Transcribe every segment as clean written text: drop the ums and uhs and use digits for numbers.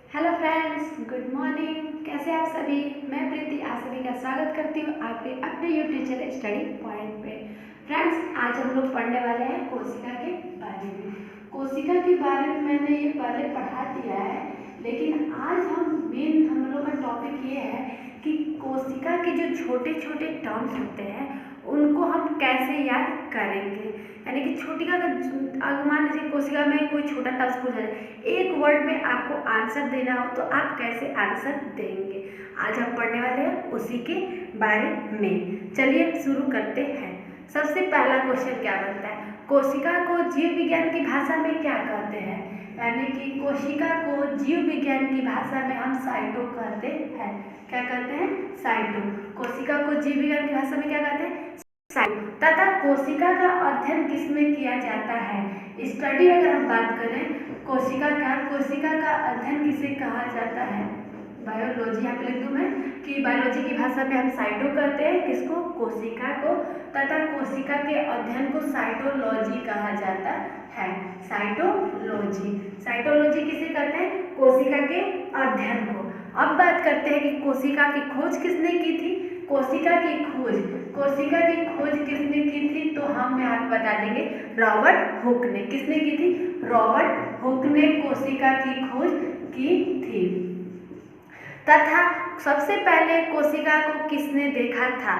Hello friends, good morning. कैसे आप सभी? मैं प्रीति आप सभी का स्वागत करती हूँ आपके अपने यूट्यूब चैनल स्टडी पॉइंट पे। फ्रेंड्स, आज हम लोग पढ़ने वाले हैं कोशिका के बारे में। कोशिका के बारे में मैंने ये पहले पढ़ा दिया है, लेकिन आज हम लोग का टॉपिक ये है कि कोशिका के जो छोटे छोटे टर्म्स होते हैं उनको हम कैसे याद करेंगे। यानी कि कोशिका का मान लीजिए कोशिका में कोई छोटा टर्म्स पूछा जाए, एक वर्ड में आपको आंसर देना हो तो आप कैसे आंसर देंगे। आज हम पढ़ने वाले हैं उसी के बारे में। चलिए शुरू करते हैं। सबसे पहला क्वेश्चन क्या बनता है? कोशिका को जीव विज्ञान की भाषा में क्या कहते हैं? यानी कि कोशिका को जीव विज्ञान की भाषा में हम साइटो कहते हैं। क्या कहते हैं? साइटो। कोशिका को जीव विज्ञान की भाषा में क्या कहते हैं? तथा कोशिका का अध्ययन किसमें किया जाता है? स्टडी अगर हम बात करें कोशिका का अध्ययन किसे कहा जाता है? बायोलॉजी। यहाँ पे लिख दूं मैं कि बायोलॉजी की भाषा में हम साइटो कहते हैं किसको? कोशिका को। तथा कोशिका के अध्ययन को साइटोलॉजी कहा जाता है। साइटोलॉजी किसे कहते हैं? कोशिका के अध्ययन को। अब बात करते हैं कि कोशिका की खोज किसने की थी? कोशिका की खोज किसने की थी? तो हम यहाँ पे बता देंगे रॉबर्ट हुक ने। किसने की थी? रॉबर्ट हुक ने कोशिका की खोज की थी। तथा सबसे पहले कोशिका को किसने देखा था?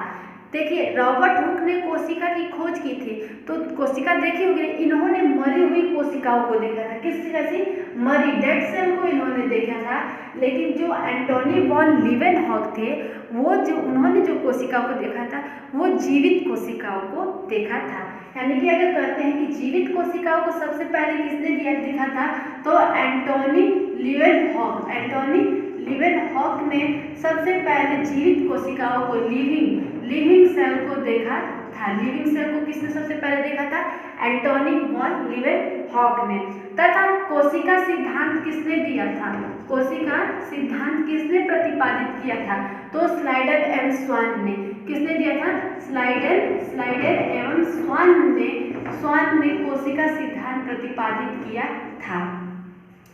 देखिए, रॉबर्ट हुक ने कोशिका की खोज की थी तो कोशिका देखी होगी, इन्होंने मरी हुई कोशिकाओं को देखा था। किस तरह से? मरी डेड सेल को इन्होंने देखा था। लेकिन जो एंटोनी वॉन लीवेनहॉक थे उन्होंने जो कोशिकाओं को देखा था वो जीवित कोशिकाओं को देखा था। यानी कि अगर कहते हैं कि जीवित कोशिकाओं को सबसे पहले किसने देखा था तो एंटोनी लीवेनहॉक ने सबसे पहले जीवित कोशिकाओं को लिविंग सेल को देखा था। लिविंग सेल को किसने सबसे पहले देखा था? एंटोनी वॉन लीवेनहॉक ने। तथा कोशिका सिद्धांत किसने दिया था? कोशिका सिद्धांत किसने प्रतिपादित किया था? तो स्लाइडर एवं स्वान ने। किसने दिया था? स्लाइडर एवं स्वान ने कोशिका सिद्धांत प्रतिपादित किया था।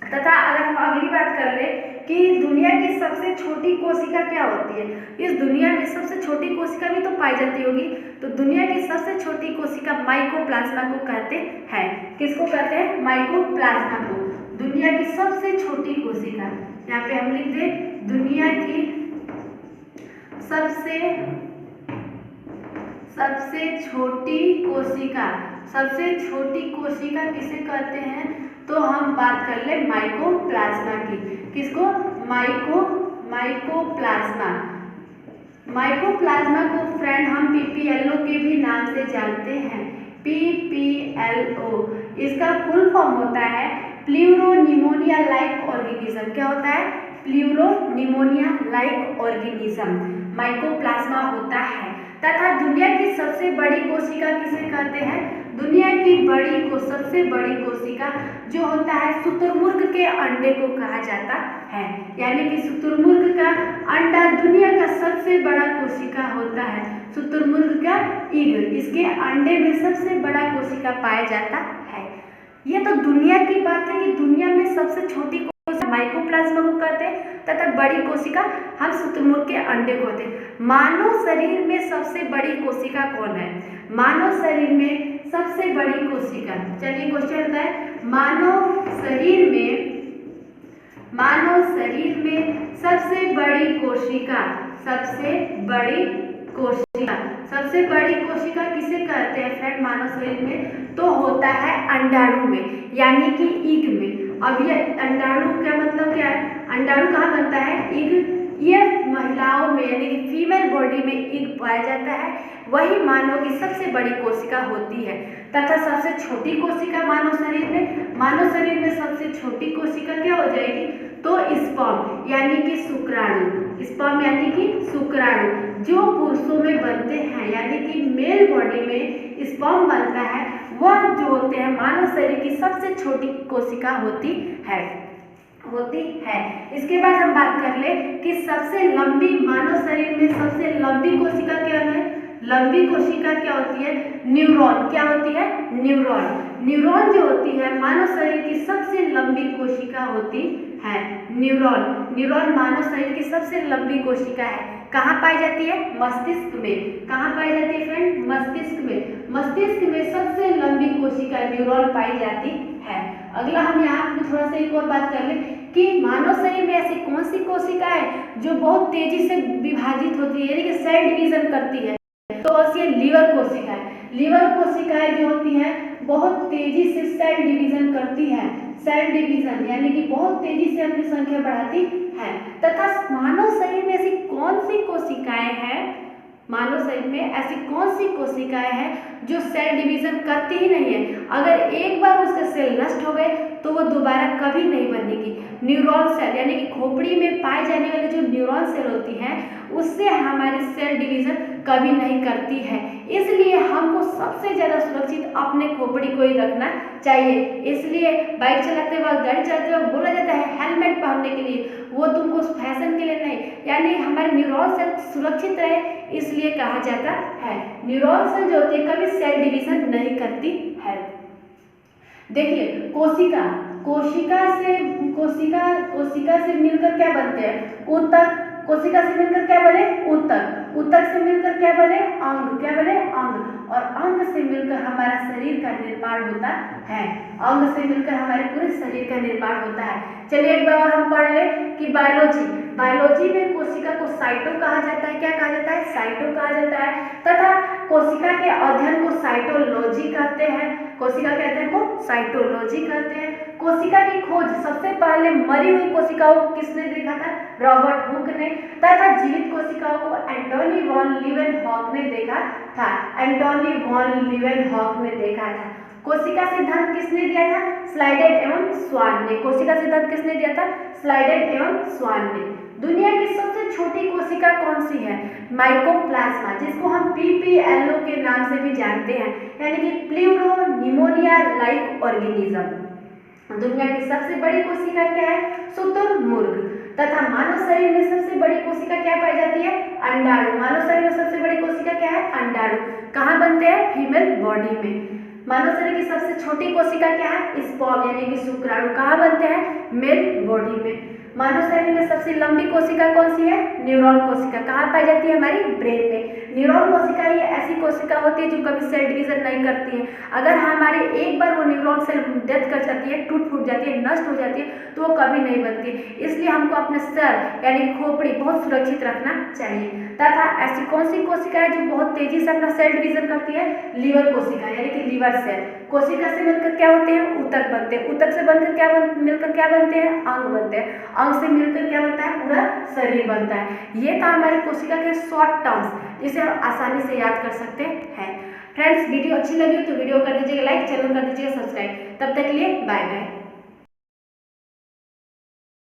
तथा अगर हम अगली बात कर ले कि दुनिया की सबसे छोटी कोशिका क्या होती है? इस दुनिया में सबसे छोटी कोशिका भी तो पाई जाती होगी, तो दुनिया की सबसे छोटी कोशिका माइकोप्लाज्मा को कहते हैं। किसको कहते हैं? माइकोप्लाज्मा को। दुनिया की सबसे छोटी कोशिका, यहाँ पे हम लिख दें दुनिया की सबसे छोटी कोशिका किसे कहते हैं? तो हम बात कर ले माइकोप्लाज्मा की। किसको? माइकोप्लाज्मा को फ्रेंड हम पीपीएलओ के भी नाम से जानते हैं। पीपीएलओ इसका फुल फॉर्म होता है प्लूरोनिमोनिया लाइक ऑर्गेनिज्म। क्या होता है? प्लूरोनिमोनिया लाइक ऑर्गेनिज्म माइकोप्लाज्मा होता है। तथा दुनिया की सबसे बड़ी कोशिका किसे कहते हैं? दुनिया की सबसे बड़ी कोशिका जो होता है शुतुरमुर्ग के अंडे को कहा जाता है। यानी कि शुतुरमुर्ग का अंडा दुनिया का सबसे बड़ा कोशिका होता है। शुतुरमुर्ग का ईग, इसके अंडे में सबसे बड़ा कोशिका पाया जाता है। ये तो दुनिया की बात है कि दुनिया में सबसे छोटी कोशिका माइकोप्लाज्मा को कहते हैं तथा बड़ी कोशिका हम शुतुरमुर्ग के अंडे को कहते हैं। मानव शरीर में सबसे बड़ी कोशिका कौन है? मानव शरीर में सबसे बड़ी कोशिका, चलिए क्वेश्चन होता है मानव शरीर में सबसे बड़ी कोशिका किसे कहते हैं फ्रेंड? मानव शरीर में तो होता है अंडाणु में, यानी कि ईग में। अब ये अंडाणु क्या मतलब क्या है? अंडाणु कहाँ बनता है? ईग। ये महिलाओं में यानी कि फीमेल बॉडी में ईग पाया जाता है, वही मानव की सबसे बड़ी कोशिका होती है। तथा सबसे छोटी कोशिका मानव शरीर में सबसे छोटी कोशिका क्या हो जाएगी? तो स्पर्म यानी कि शुक्राणु जो पुरुषों में बनते हैं, यानी कि मेल बॉडी में स्पर्म बनता है, वह जो होते हैं मानव शरीर की सबसे छोटी कोशिका होती है। इसके बाद हम बात कर ले कि सबसे लंबी मानव शरीर में सबसे लंबी कोशिका क्या है? लंबी कोशिका क्या होती है? न्यूरॉन। क्या होती है? न्यूरॉन। न्यूरॉन जो होती है मानव शरीर की सबसे लंबी कोशिका होती है। न्यूरॉन। न्यूरॉन मानव शरीर की सबसे लंबी कोशिका है। कहाँ पाई जाती है? मस्तिष्क में। कहाँ पाई जाती है फ्रेंड? मस्तिष्क में। मस्तिष्क में सबसे लंबी कोशिका न्यूरॉन पाई जाती है। अगला हम यहाँ पे थोड़ा सा एक और बात कर लें कि मानव शरीर में ऐसी कौन सी कोशिका है जो बहुत तेजी से विभाजित होती है, यानी कि सेल डिवीजन करती है? तो बस ये लीवर कोशिका है। लीवर कोशिकाएं जो होती हैं बहुत तेजी से सेल डिवीजन करती है। सेल डिवीजन यानी कि बहुत तेजी से अपनी संख्या बढ़ाती है। तथा मानव शरीर में ऐसी कौन सी कोशिकाएं हैं, मानव शरीर में ऐसी कौन सी कोशिकाएं हैं जो सेल डिवीजन करती ही नहीं है? अगर एक बार उसके सेल नष्ट हो गए तो वो दोबारा कभी नहीं बनेगी। न्यूरॉन सेल यानी कि खोपड़ी में पाए जाने वाली जो न्यूरॉन सेल होती हैं उससे हमारी सेल डिवीजन कभी नहीं करती है। इसलिए हमको सबसे ज़्यादा सुरक्षित अपने खोपड़ी को ही रखना चाहिए। इसलिए बाइक चलाते वक्त, गाड़ी चलाते वक्त बोला जाता है हेलमेट पहनने के लिए, वो तुमको फैशन के लिए नहीं, यानी हमारे न्यूरॉन सेल सुरक्षित रहे इसलिए कहा जाता है। न्यूरॉन सेल जो होती है कभी सेल डिवीजन नहीं करती है। देखिए कोशिका, कोशिका से मिलकर क्या बनते हैं? ऊतक। कोशिका से मिलकर क्या बने? ऊतक। ऊतक से मिलकर क्या बने? अंग। क्या बने? अंग। और अंग से मिलकर हमारा शरीर का निर्माण होता है। अंग से मिलकर हमारे पूरे शरीर का निर्माण होता है। चलिए एक बार हम पढ़ लें कि बायोलॉजी में कोशिका को साइटो कहा जाता है। क्या कहा जाता है? साइटो कहा जाता है। तथा कोशिका के अध्ययन को साइटोलॉजी कहते हैं। कोशिका के अध्ययन को साइटोलॉजी कहते हैं। कोशिका की खोज सबसे पहले मरी हुई कोशिकाओं को किसने देखा था? रॉबर्ट हुक ने। तथा जीवित कोशिकाओं को एंटोनी वॉन लीवेनहॉक ने देखा था। एंटोनी वॉन लीवेनहॉक ने देखा था। कोशिका सिद्धांत किसने दिया था? स्लाइडेन एवं स्वान ने। कोशिका सिद्धांत किसने दिया था? स्लाइडेन एवं स्वान ने। दुनिया की सबसे छोटी कोशिका कौन सी है? माइकोप्लाज्मा, जिसको हम PPLO के नाम से भी जानते हैं, यानी कि प्लूरो निमोनिया लाइक ऑर्गेनिज्म। दुनिया की सबसे बड़ी कोशिका क्या है? शुतुरमुर्ग। तथा मानव शरीर में सबसे बड़ी कोशिका क्या पाई जाती है? अंडाणु। मानव शरीर में सबसे बड़ी कोशिका क्या है? अंडाणु। कहाँ बनते हैं? फीमेल बॉडी में। मानव शरीर की सबसे छोटी कोशिका क्या है? स्पर्म यानी कि शुक्राणु। कहाँ बनते हैं? मेल बॉडी में। मानव शरीर में सबसे लंबी कोशिका कौन सी है? न्यूरॉन कोशिका। कहाँ पाई जाती है? हमारी ब्रेन में। न्यूरॉन कोशिका ही ऐसी कोशिका होती है जो कभी सेल डिवीजन नहीं करती है। अगर हमारे एक बार वो न्यूरॉन सेल डेथ कर जाती है, टूट फूट जाती है, नष्ट हो जाती है, तो वो कभी नहीं बनती। इसलिए हमको अपने सेल यानी खोपड़ी बहुत सुरक्षित रखना चाहिए। तथा ऐसी कौन सी कोशिका है जो बहुत तेजी से अपना सेल डिवीजन करती है? लीवर कोशिका यानी कि लीवर सेल। कोशिका से मिलकर क्या होते हैं? ऊतक बनते हैं। ऊतक से मिलकर क्या बनते हैं? अंग बनते हैं। अंग से मिलकर क्या बनता है? पूरा शरीर बनता है। ये था हमारी कोशिका के शॉर्ट टर्म्स, जिसे हम आसानी से याद कर सकते हैं। फ्रेंड्स वीडियो अच्छी लगी तो वीडियो कर दीजिएगा लाइक, चैनल कर दीजिएगा सब्सक्राइब। तब तक के लिए बाय बाय।